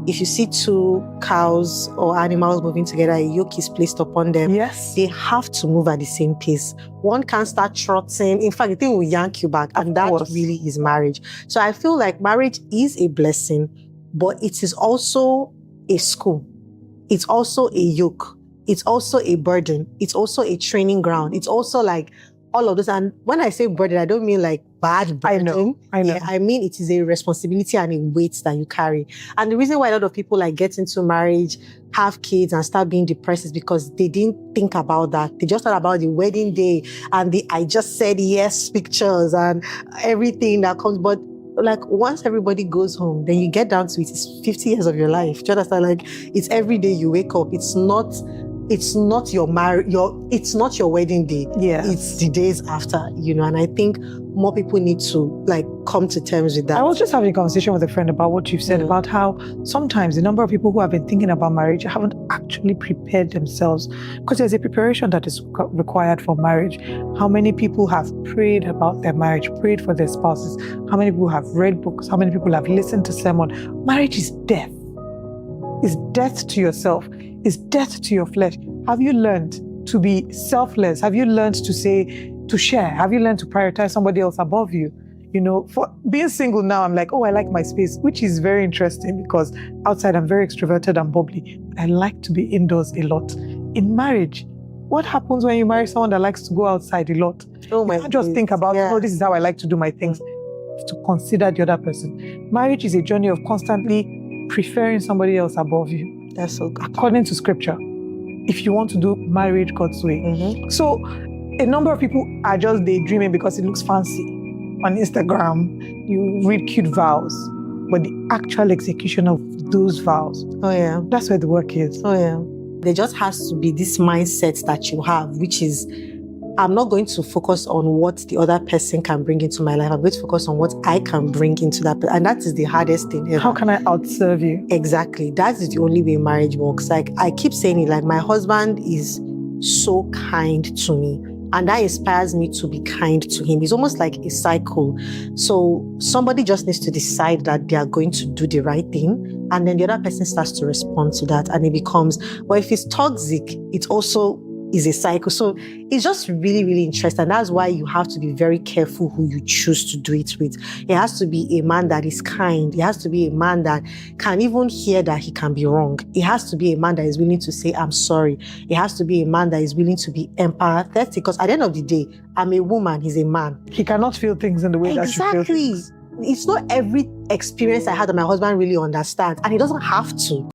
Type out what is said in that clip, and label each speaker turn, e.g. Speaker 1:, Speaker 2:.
Speaker 1: if you see two cows or animals moving together, a yoke is placed upon them.
Speaker 2: Yes.
Speaker 1: They have to move at the same pace. One can't start trotting. In fact, the thing will yank you back. And that really is marriage. So I feel like marriage is a blessing, but it is also a school. It's also a yoke. It's also a burden. It's also a training ground. It's also like all of this. And when I say burden, I don't mean like bad burden.
Speaker 2: I know.
Speaker 1: Yeah, I mean, it is a responsibility and a weight that you carry. And the reason why a lot of people like get into marriage, have kids and start being depressed is because they didn't think about that. They just thought about the wedding day and the I just said yes pictures and everything that comes. But like once everybody goes home, then you get down to it, it's 50 years of your life. Do you understand? Like it's every day you wake up. It's not your it's not your wedding day.
Speaker 2: Yeah.
Speaker 1: It's the days after, and I think more people need to like come to terms with that.
Speaker 2: I was just having a conversation with a friend about what you've said about how sometimes the number of people who have been thinking about marriage haven't actually prepared themselves, because there's a preparation that is required for marriage. How many people have prayed about their marriage, prayed for their spouses? How many people have read books? How many people have listened to sermon? Marriage is death. It's death to yourself. It's death to your flesh. Have you learned to be selfless? Have you learned to share? Have you learned to prioritize somebody else above you? For being single now, I'm like, I like my space, which is very interesting because outside I'm very extroverted and bubbly. I like to be indoors a lot. In marriage, what happens when you marry someone that likes to go outside a lot? You can't just think about, this is how I like to do my things. You have to consider the other person. Marriage is a journey of constantly preferring somebody else above you.
Speaker 1: That's so good.
Speaker 2: According to scripture, if you want to do marriage God's way. So a number of people are just daydreaming because it looks fancy on Instagram. You read cute vows, but the actual execution of those vows, that's where the work is.
Speaker 1: There just has to be this mindset that you have, which is, I'm not going to focus on what the other person can bring into my life. I'm going to focus on what I can bring into that. And that is the hardest thing ever.
Speaker 2: How can I outserve you?
Speaker 1: Exactly. That is the only way marriage works. Like I keep saying it, like my husband is so kind to me. And that inspires me to be kind to him. It's almost like a cycle. So somebody just needs to decide that they are going to do the right thing. And then the other person starts to respond to that. And it becomes, well, if it's toxic, it also is a cycle. So it's just really, really interesting. And that's why you have to be very careful who you choose to do it with. It has to be a man that is kind. It has to be a man that can even hear that he can be wrong. It has to be a man that is willing to say, I'm sorry. It has to be a man that is willing to be empathetic. Because at the end of the day, I'm a woman, he's a man.
Speaker 2: He cannot feel things in the way that you feel things.
Speaker 1: It's not every experience I had that my husband really understands. And he doesn't have to.